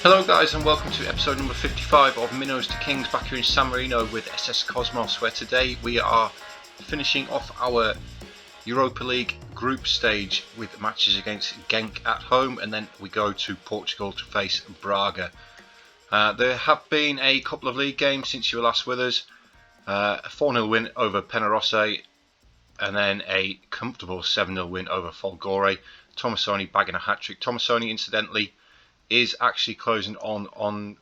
Hello guys, and welcome to episode number 55 of Minnows to Kings, back here in San Marino with SS Cosmos, where today we are finishing off our Europa League group stage with matches against Genk at home, and then we go to Portugal to face Braga. There have been a couple of league games since you were last with us. A 4-0 win over Penarosse, and then a comfortable 7-0 win over Folgore. Tomasoni bagging a hat-trick. Tomasoni, incidentally, is actually closing in on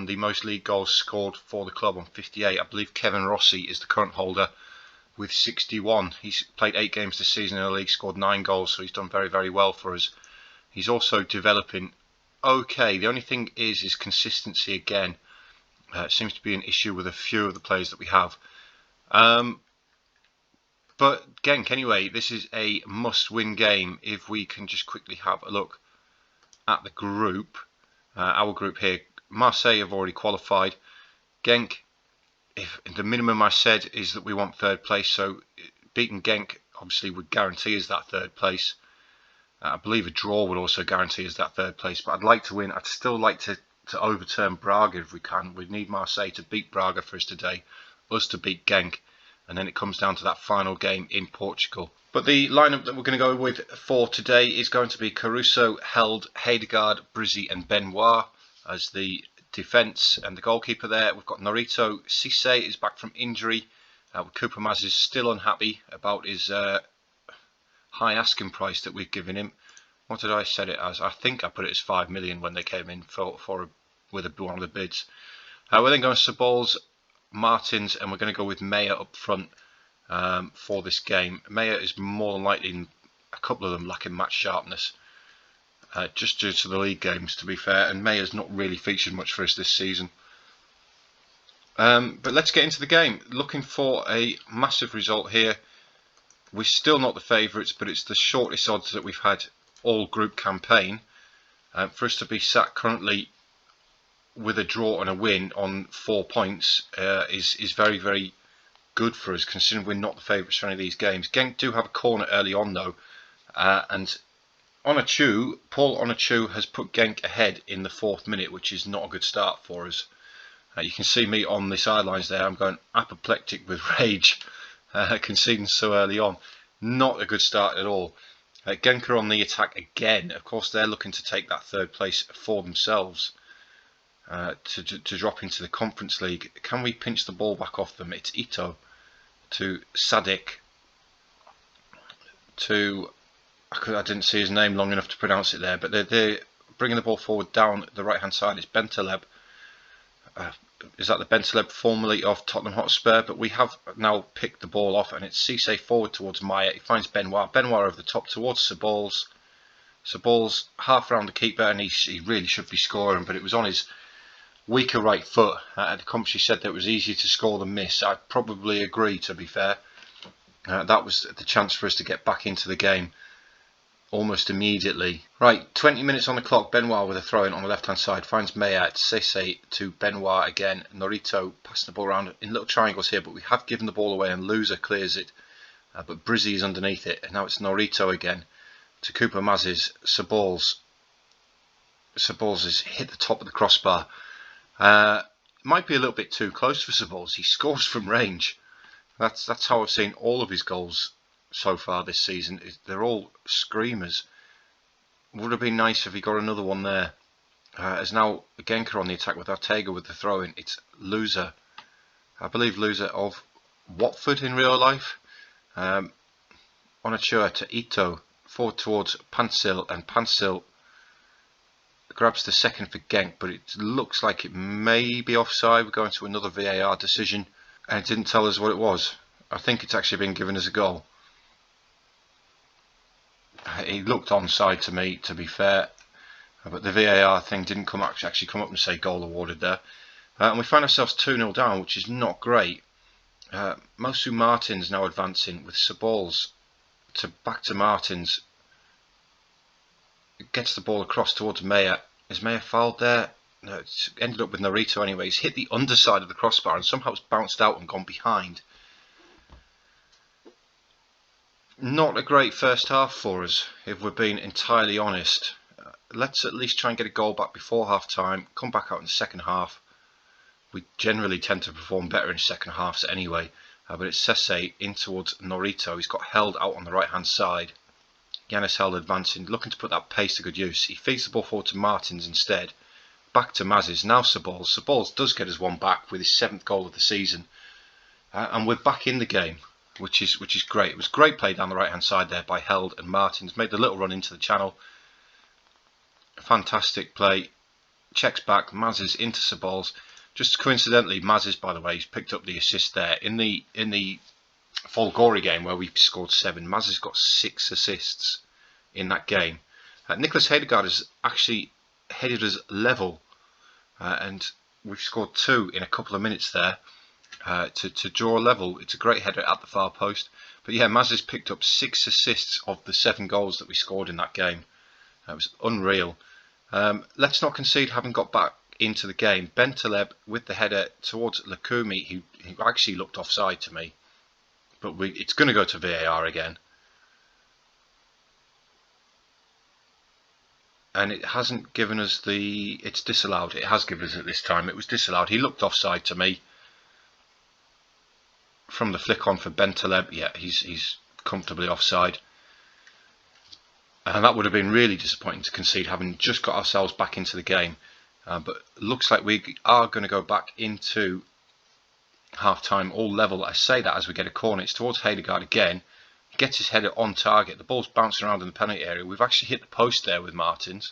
the most league goals scored for the club on 58. I believe Kevin Rossi is the current holder with 61. He's played 8 games this season in the league, scored 9 goals, so he's done very, very well for us. He's also developing okay. The only thing is consistency again. Seems to be an issue with a few of the players that we have. But Genk, anyway, this is a must-win game. If we can just quickly have a look at the group, our group here, Marseille have already qualified. Genk, if the minimum I said is that we want 3rd place, so beating Genk obviously would guarantee us that 3rd place. I believe a draw would also guarantee us that 3rd place, but I'd like to win. I'd still like to overturn Braga if we can. We need Marseille to beat Braga for us today, us to beat Genk, and then it comes down to that final game in Portugal. But the lineup that we're going to go with for today is going to be Caruso, Held, Hedegaard, Brizzi and Benoit as the defence and the goalkeeper there. We've got Norito. Cisse is back from injury. Cooper Maz is still unhappy about his high asking price that we've given him. What did I set it as? I think I put it as 5 million when they came in with one of the bids. We're then going to Sabols, Martins, and we're going to go with Meyer up front for this game. Meyer is more than likely, a couple of them lacking match sharpness, just due to the league games, to be fair, and Meyer's not really featured much for us this season. But let's get into the game. Looking for a massive result here. We're still not the favourites, but it's the shortest odds that we've had all group campaign. For us to be sat currently with a draw and a win on 4 points is very, very good for us, considering we're not the favourites for any of these games. Genk do have a corner early on though, and Paul Onachu has put Genk ahead in the 4th minute, which is not a good start for us. You can see me on the sidelines there. I'm going apoplectic with rage, conceding so early on. Not a good start at all. Genk are on the attack again. Of course, they're looking to take that 3rd place for themselves. To drop into the Conference League. Can we pinch the ball back off them? It's Ito to Sadik to, I didn't see his name long enough to pronounce it there, but they're bringing the ball forward down the right hand side. It's Bentaleb. Is that the Bentaleb formerly of Tottenham Hotspur? But we have now picked the ball off, and it's Cisse forward towards Maya. He finds Benoit. Benoit over the top towards Sabols. Sabols half round the keeper, and he really should be scoring, but it was on his weaker right foot. The commentary said that it was easier to score than miss. I'd probably agree, to be fair. That was the chance for us to get back into the game almost immediately. Right, 20 minutes on the clock. Benoit with a throw in on the left hand side finds Meyer. Cisse to Benoit again. Norito passing the ball around in little triangles here, but we have given the ball away and Loser clears it. But Brizzi is underneath it, and now it's Norito again to Cooper Maz's Sabols. Sabols has hit the top of the crossbar. Might be a little bit too close for Sabols. He scores from range. That's how I've seen all of his goals so far this season. They're all screamers. Would have been nice if he got another one there. As now Genk on the attack with Ortega with the throw in. It's Loser. I believe Loser of Watford in real life. Onachu to Ito. Forward towards Pansil, and Pansil grabs the second for Genk, but it looks like it may be offside. We're going to another VAR decision, and it didn't tell us what it was. I think it's actually been given as a goal. It looked onside to me, to be fair, but the VAR thing didn't actually come up and say goal awarded there. And we find ourselves 2-0 down, which is not great. Mosu Martins now advancing with Sabols back to Martins. Gets the ball across towards Meyer. Is Meyer fouled there? No, it's ended up with Norito anyway. He's hit the underside of the crossbar and somehow it's bounced out and gone behind. Not a great first half for us, if we're being entirely honest. let's at least try and get a goal back before half time, come back out in the second half. We generally tend to perform better in second halves anyway, but it's Sese in towards Norito. He's got held out on the right hand side. Yanis held advancing, looking to put that pace to good use. He feeds the ball forward to Martins instead. Back to Mazes, now Saballs. Saballs does get us one back with his 7th goal of the season. And we're back in the game, which is great. It was great play down the right hand side there by Held and Martins. Made the little run into the channel. Fantastic play. Checks back, Mazes into Saballs. Just coincidentally, Mazes, by the way, he's picked up the assist there. In the Folgore game where we scored 7, Mazes got 6 assists in that game. Nicholas Hedegaard has actually headed us level, and we've scored 2 in a couple of minutes there to draw a level. It's a great header at the far post. But yeah, Mazes picked up 6 assists of the 7 goals that we scored in that game. It was unreal. Let's not concede having got back into the game. Bentaleb with the header towards Lakumi, who actually looked offside to me. But it's going to go to VAR again. And it hasn't given us it's disallowed. It has given us it this time. It was disallowed. He looked offside to me. From the flick on for Bentaleb, yeah, he's comfortably offside. And that would have been really disappointing to concede, having just got ourselves back into the game. But it looks like we are going to go back into half-time all level. I say that as we get a corner. It's towards Hedegaard again. He gets his header on target. The ball's bouncing around in the penalty area. We've actually hit the post there with Martins.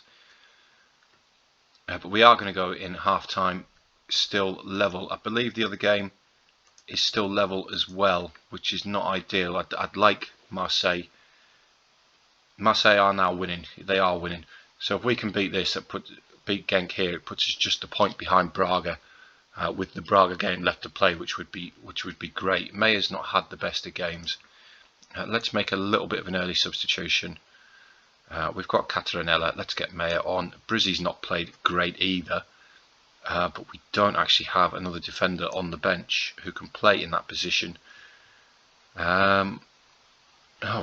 But we are going to go in half-time still level. I believe the other game is still level as well, which is not ideal. I'd like Marseille. Marseille are now winning. They are winning. So if we can beat this, beat Genk here, it puts us just a point behind Braga, with the Braga game left to play, which would be great. Mayer's not had the best of games. Let's make a little bit of an early substitution. We've got Catarinella. Let's get Mayer on. Brizzy's not played great either. But we don't actually have another defender on the bench who can play in that position. No,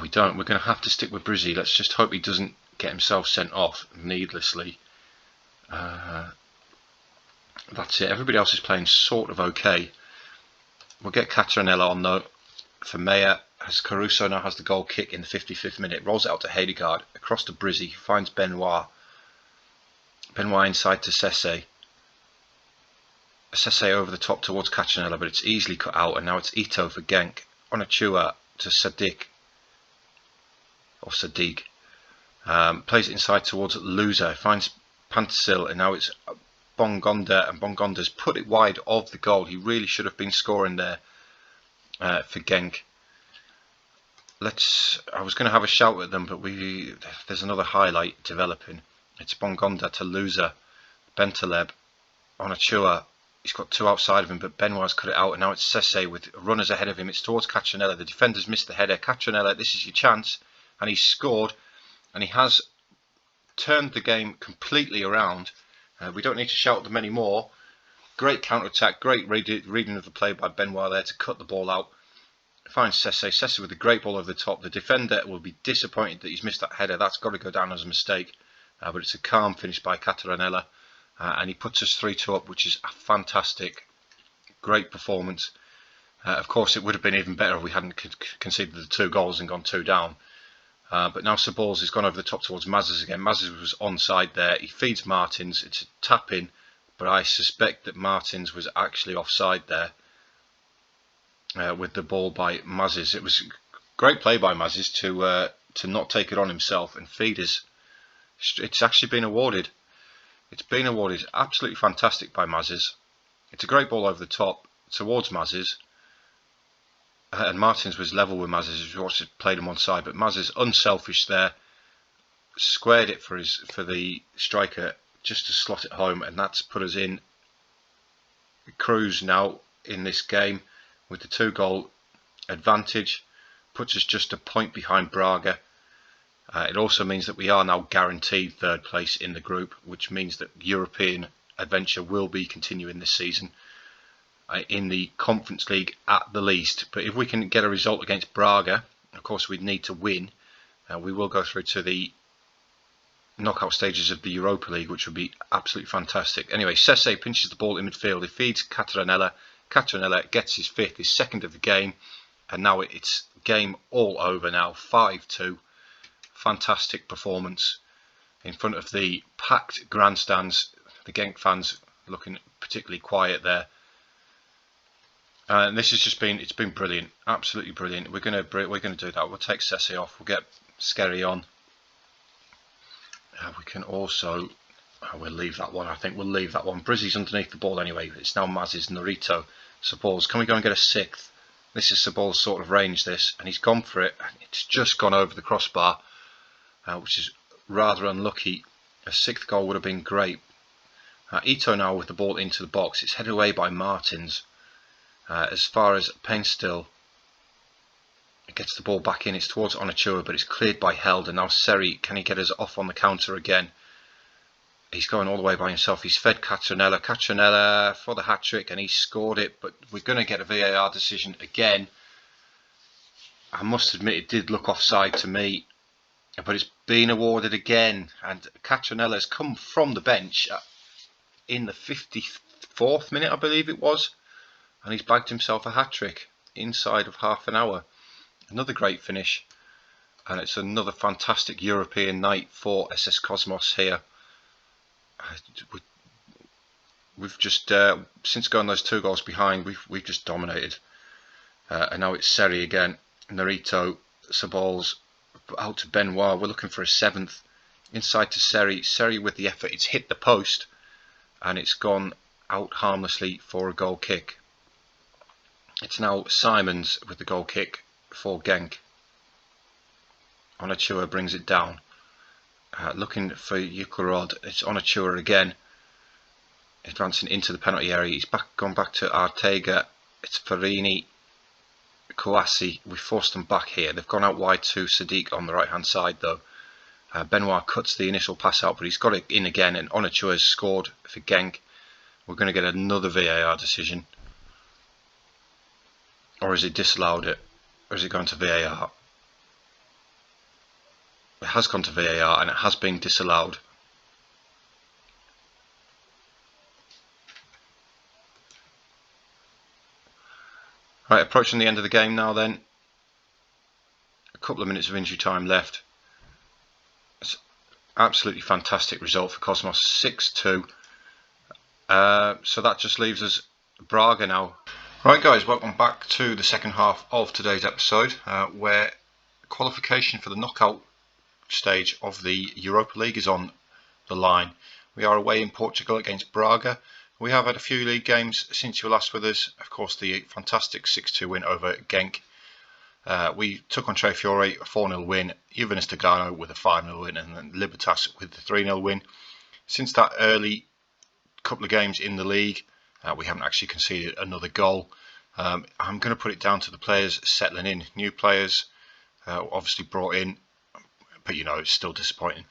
we don't. We're going to have to stick with Brizzy. Let's just hope he doesn't get himself sent off needlessly. That's it. Everybody else is playing sort of okay. We'll get Catarinella on though. For Mayer, as Caruso now has the goal kick in the 55th minute. Rolls it out to Hedegaard. Across to Brizzy. Finds Benoit. Benoit inside to Sese. Sese over the top towards Catarinella, but it's easily cut out, and now it's Ito for Genk. Onachua to Sadiq. Or Sadiq. Plays it inside towards Loser. Finds Pantasil, and now it's Bongonda, and Bongonda's put it wide of the goal. He really should have been scoring there for Genk. I was going to have a shout at them, but there's another highlight developing. It's Bongonda to Loser. Bentaleb. Onachua. He's got 2 outside of him, but Benoit's cut it out, and now it's Sese with runners ahead of him. It's towards Catarinella. The defender's missed the header. Catarinella, this is your chance, and he's scored, and he has turned the game completely around. We don't need to shout at them anymore. Great counter-attack, great reading of the play by Benoit there to cut the ball out. Finds Sese. Sese with a great ball over the top. The defender will be disappointed that he's missed that header. That's got to go down as a mistake, but it's a calm finish by Catarinella. And he puts us 3-2 up, which is a fantastic, great performance. Of course, it would have been even better if we hadn't conceded the 2 goals and gone 2 down. But now Saballs has gone over the top towards Mazes again. Mazes was onside there. He feeds Martins. It's a tap-in, but I suspect that Martins was actually offside there with the ball by Mazes. It was great play by Mazes to not take it on himself and feed us. It's actually been awarded. It's been awarded. Absolutely fantastic by Mazes. It's a great ball over the top towards Mazes. And Martins was level with Mazes. He played him on side, but Mazes unselfish there. Squared it for the striker just to slot it home, and that's put us in cruise now in this game with the 2-goal advantage. Puts us just a point behind Braga. It also means that we are now guaranteed 3rd place in the group, which means that European adventure will be continuing this season in the Conference League at the least. But if we can get a result against Braga, of course we'd need to win. We will go through to the knockout stages of the Europa League, which would be absolutely fantastic. Anyway, S.S. pinches the ball in midfield. He feeds Catronella. Catronella gets his fifth, his second of the game, and now it's game all over now. 5-2. Fantastic performance in front of the packed grandstands. The Genk fans looking particularly quiet there. And this has just been, it's been brilliant, absolutely brilliant. We're gonna do that. We'll take S.S. off. We'll get Skerry on. We can also, we'll leave that one. I think we'll leave that one. Brizzy's underneath the ball anyway. It's now Maz's Narito. Sabal's, can we go and get a sixth? This is Sabal's sort of range, this, and he's gone for it. It's just gone over the crossbar, which is rather unlucky. A sixth goal would have been great. Ito now with the ball into the box. It's headed away by Martins. As far as Painstill gets the ball back in, it's towards Onachua, but it's cleared by Held, and now Seri, can he get us off on the counter again? He's going all the way by himself. He's fed Catronella for the hat-trick, and he scored it, but we're going to get a VAR decision again. I must admit it did look offside to me, but it's been awarded again, and Catronella's come from the bench in the 54th minute, I believe it was, and he's bagged himself a hat-trick inside of half an hour. Another great finish, and it's another fantastic European night for SS Cosmos here. We've just since going those 2 goals behind, we've just dominated, and now it's Seri again. Narito, Sabal's out to Benoit. We're looking for a 7th inside to Seri. Seri with the effort. It's hit the post, and it's gone out harmlessly for a goal kick. It's now Simons with the goal kick for Genk. Onachua brings it down. Looking for Yuklorod. It's Onachua again. Advancing into the penalty area. He's gone back to Artega. It's Farini. Kouassi. We forced them back here. They've gone out wide to Sadiq on the right hand side though. Benoit cuts the initial pass out, but he's got it in again, and Onachua has scored for Genk. We're going to get another VAR decision. Or has it disallowed it? Or is it going to VAR? It has gone to VAR and it has been disallowed. Right, approaching the end of the game now then. A couple of minutes of injury time left. It's absolutely fantastic result for Cosmos, 6-2. So that just leaves us Braga now. Right guys, welcome back to the second half of today's episode, where qualification for the knockout stage of the Europa League is on the line. We are away in Portugal against Braga. We have had a few league games since you were last with us. Of course, the fantastic 6-2 win over Genk. We took on Tre Fiore, a 4-0 win, Juvenis Dogano with a 5-0 win, and then Libertas with the 3-0 win. Since that early couple of games in the league, we haven't actually conceded another goal. I'm going to put it down to the players settling in. New players obviously brought in, but you know, it's still disappointing.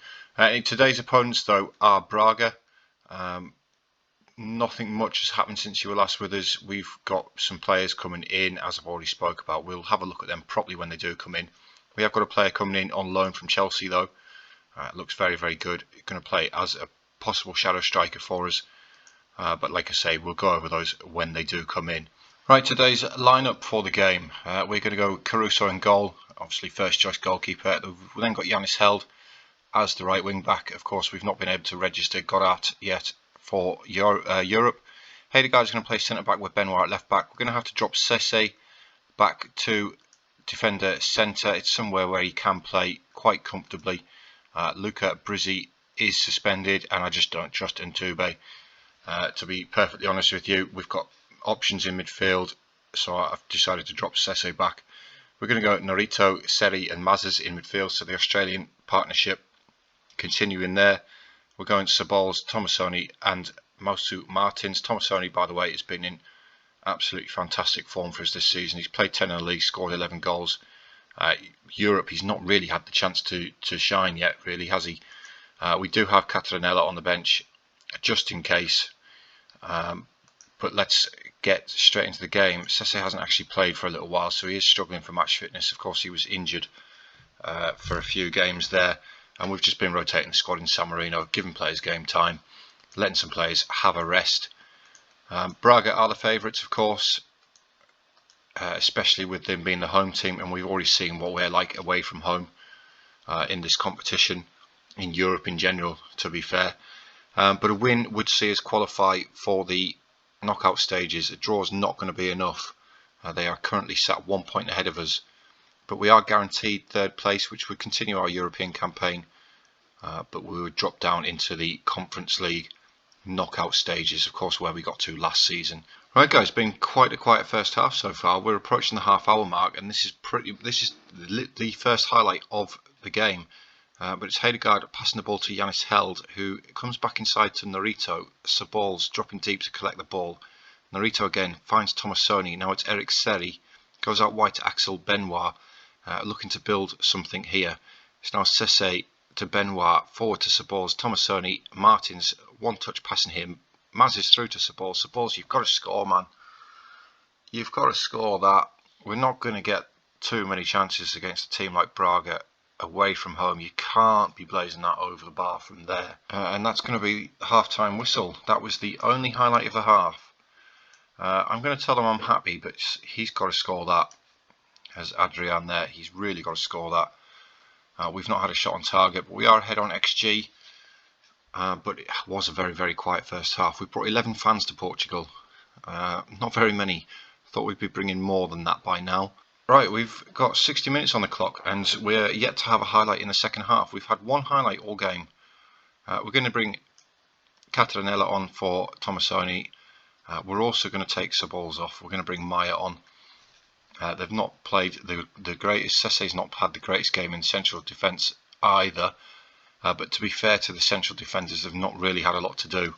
Today's opponents though are Braga. Nothing much has happened since you were last with us. We've got some players coming in, as I've already spoke about. We'll have a look at them properly when they do come in. We have got a player coming in on loan from Chelsea though. Looks very, very good. Going to play as a possible shadow striker for us. But like I say, we'll go over those when they do come in. Right, today's lineup for the game. We're going to go Caruso in goal, obviously first choice goalkeeper. We've then got Yanis Held as the right wing back. Of course, we've not been able to register Goddard yet for Europe. Hedegaard is going to play centre back with Benoit at left back. We're going to have to drop Sese back to defender centre. It's somewhere where he can play quite comfortably. Luca Brizzi is suspended, and I just don't trust Ntube. To be perfectly honest with you, we've got options in midfield, so I've decided to drop Sese back. We're going to go Narito, Seri and Mazes in midfield, so the Australian partnership continuing there. We're going Sabal's, Tomasoni and Mosu Martins. Tomasoni, by the way, has been in absolutely fantastic form for us this season. He's played 10 in the league, scored 11 goals. Europe, he's not really had the chance to shine yet, really, has he? We do have Catronella on the bench, just in case. But let's get straight into the game. Sese hasn't actually played for a little while, so he is struggling for match fitness. Of course, he was injured for a few games there. and we've just been rotating the squad in San Marino, giving players game time, letting some players have a rest. Braga are the favourites, of course, especially with them being the home team, and we've already seen what we're like away from home in this competition, in Europe in general, to be fair. But a win would see us qualify for the knockout stages. A draw is not going to be enough. They are currently sat 1 point ahead of us, but we are guaranteed third place, which would continue our European campaign, but we would drop down into the Conference League knockout stages, of course, where we got to last season. Right guys, it's been quite a quiet first half so far. We're approaching the half-hour mark, and this is the first highlight of the game. But it's Hedegaard passing the ball to Yanis Held, who comes back inside to Narito. Sabal's dropping deep to collect the ball. Narito again finds Tomasoni. Now it's Eric Seri. Goes out wide to Axel Benoit, looking to build something here. It's now Sese to Benoit, forward to Sabal's. Tomasoni, Martins, one touch passing him. Maz is through to Sabal. Sabals, you've got to score, man. You've got to score that. We're not going to get too many chances against a team like Braga away from home. You can't be blazing that over the bar from there. And that's going to be the half-time whistle. That was the only highlight of the half. I'm going to tell him I'm happy, but he's got to score that. As Adrian there, he's really got to score that. We've not had a shot on target, but we are ahead on XG. But it was a very, very quiet first half. We brought 11 fans to Portugal. Not very many. Thought we'd be bringing more than that by now. Right, we've got 60 minutes on the clock, and we're yet to have a highlight in the second half. We've had one highlight all game. We're going to bring Catranella on for Tomasoni. We're also going to take Saballs off. We're going to bring Maya on. They've not played the greatest. Sese's not had the greatest game in central defence either. But to be fair to the central defenders, they've not really had a lot to do.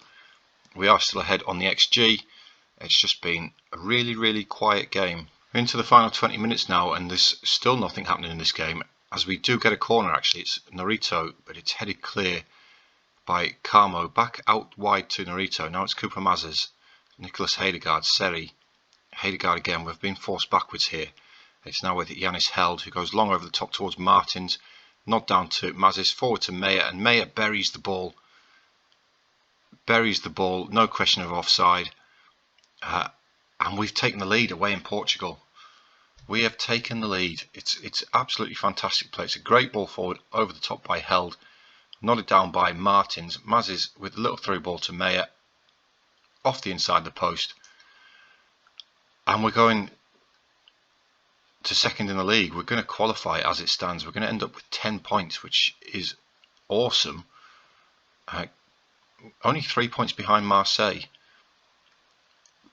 We are still ahead on the XG. It's just been a really, really quiet game. We're into the final 20 minutes now, and there's still nothing happening in this game. As we do get a corner, actually, it's Narito, but it's headed clear by Carmo. Back out wide to Narito. Now it's Cooper Mazes, Nicholas Hedegaard, Seri. Hedegaard again. We've been forced backwards here. It's now with Yanis Held, who goes long over the top towards Martins. Nod down to Mazes, forward to Meyer, and Meyer buries the ball. Buries the ball, no question of offside. And we've taken the lead away in Portugal. We have taken the lead. It's absolutely fantastic play. It's a great ball forward, over the top by Held. Nodded down by Martins. Mazes with a little through ball to Meyer. Off the inside of the post. And we're going to second in the league. We're going to qualify as it stands. We're going to end up with 10 points, which is awesome. Only 3 points behind Marseille,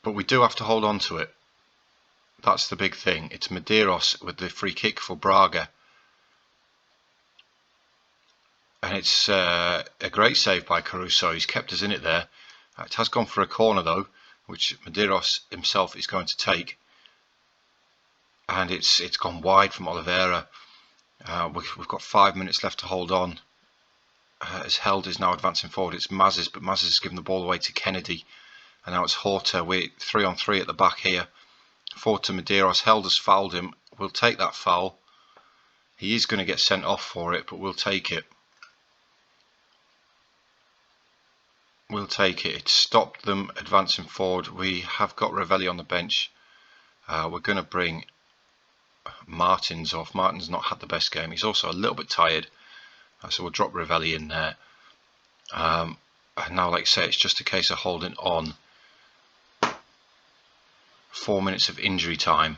but we do have to hold on to it. That's the big thing. It's Medeiros with the free kick for Braga, and it's a great save by Caruso. He's kept us in it there. It has gone for a corner though, which Medeiros himself is going to take. And it's gone wide from Oliveira. We've got 5 minutes left to hold on. As Held is now advancing forward, it's Mazes, but Mazes has given the ball away to Kennedy. And now it's Horta. We're 3-on-3 at the back here. Forward to Medeiros. Held has fouled him. We'll take that foul. He is going to get sent off for it, but we'll take it. We'll take it. It's stopped them advancing forward. We have got Ravelli on the bench. We're going to bring Martins off. Martins not had the best game. He's also a little bit tired, so we'll drop Ravelli in there. And now, like I say, it's just a case of holding on. 4 minutes of injury time,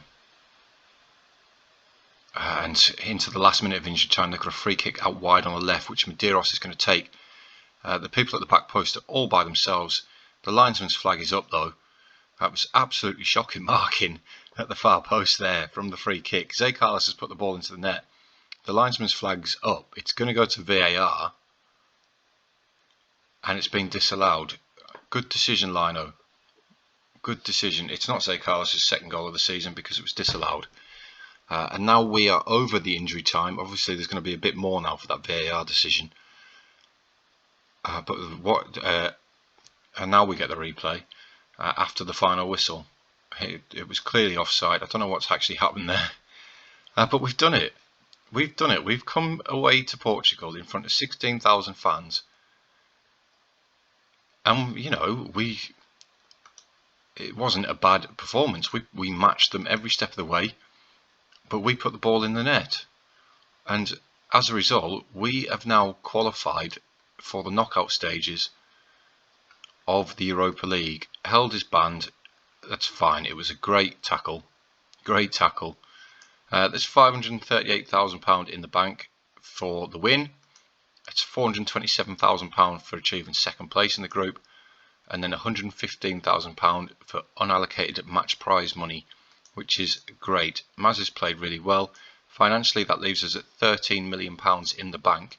and into the last minute of injury time, they've got a free kick out wide on the left, which Medeiros is going to take. The people at the back post are all by themselves. The linesman's flag is up though. That was absolutely shocking marking at the far post there from the free kick. Zé Carlos has put the ball into the net. The linesman's flag's up. It's going to go to VAR. And it's been disallowed. Good decision, Lino. Good decision. It's not Zé Carlos' second goal of the season because it was disallowed. And now we are over the injury time. Obviously, there's going to be a bit more now for that VAR decision. And now we get the replay. After the final whistle, it was clearly offside. I don't know what's actually happened there, but we've done it. we've done it. We've come away to Portugal in front of 16,000 fans, and you know, it wasn't a bad performance. We matched them every step of the way, but we put the ball in the net, and as a result, we have now qualified for the knockout stages of the Europa League. Held his band. That's fine. It was a great tackle. Great tackle. There's £538,000 in the bank for the win. It's £427,000 for achieving second place in the group, and then £115,000 for unallocated match prize money, which is great. Maz has played really well. Financially, that leaves us at £13 million in the bank.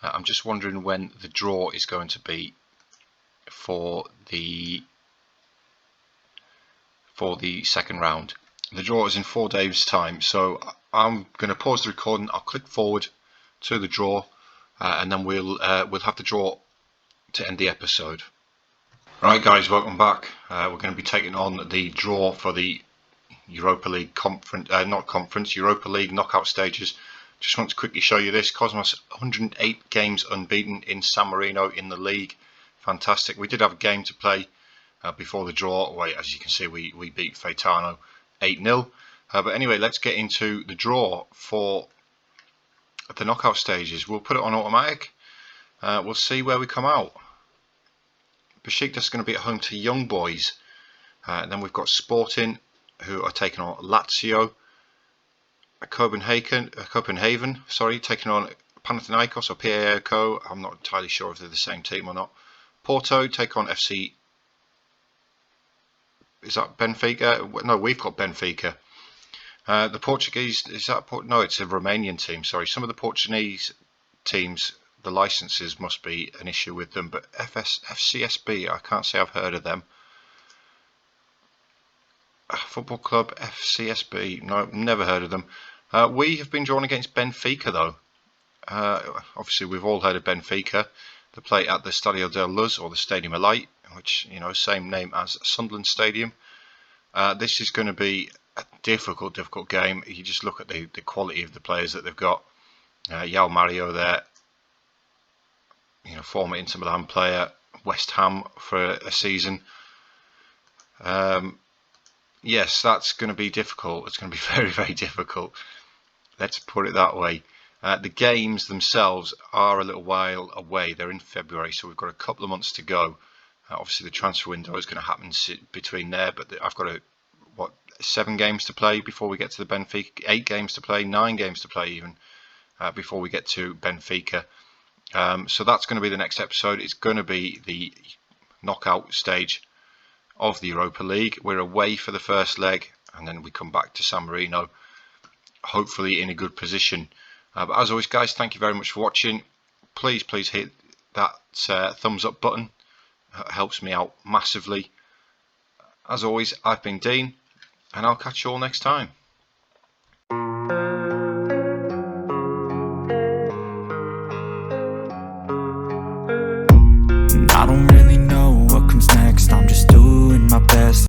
I'm just wondering when the draw is going to be for the second round. The draw is in 4 days' time, so I'm going to pause the recording. I'll click forward to the draw, and then we'll have the draw to end the episode. Right, guys, welcome back. We're going to be taking on the draw for the Europa League Europa League knockout stages. Just want to quickly show you this. Cosmos 108 games unbeaten in San Marino in the league. Fantastic. We did have a game to play before the draw. Wait, as you can see, we beat Faetano 8-0. But anyway, let's get into the draw for the knockout stages. We'll put it on automatic. We'll see where we come out. Besiktas is going to be at home to Young Boys. Then we've got Sporting, who are taking on Lazio. Copenhagen, taking on Panathinaikos or PAOK. I'm not entirely sure if they're the same team or not. Porto take on FC. Is that Benfica? No, we've got Benfica. The Portuguese, is that no? It's a Romanian team. Sorry, some of the Portuguese teams, the licenses must be an issue with them. But FCSB, I can't say I've heard of them. Football Club FCSB, no, never heard of them. We have been drawn against Benfica though. Obviously, we've all heard of Benfica. They play at the Stadio de Luz, or the Stadium of Light, which, you know, same name as Sunderland Stadium. This is going to be a difficult game. You just look at the quality of the players that they've got. Yao Mario there, you know, former Inter Milan player, West Ham for a season. Yes, that's going to be difficult. It's going to be very, very difficult. Let's put it that way. The games themselves are a little while away. They're in February, so we've got a couple of months to go. Obviously, the transfer window is going to happen between there, but I've got 7 games to play before we get to the Benfica. 8 games to play, 9 games to play even before we get to Benfica. So that's going to be the next episode. It's going to be the knockout stage of the Europa League. We're away for the first leg, and then we come back to San Marino, hopefully in a good position. But as always, guys, thank you very much for watching. Please hit that thumbs up button. It helps me out massively. As always, I've been Dean, and I'll catch you all next time.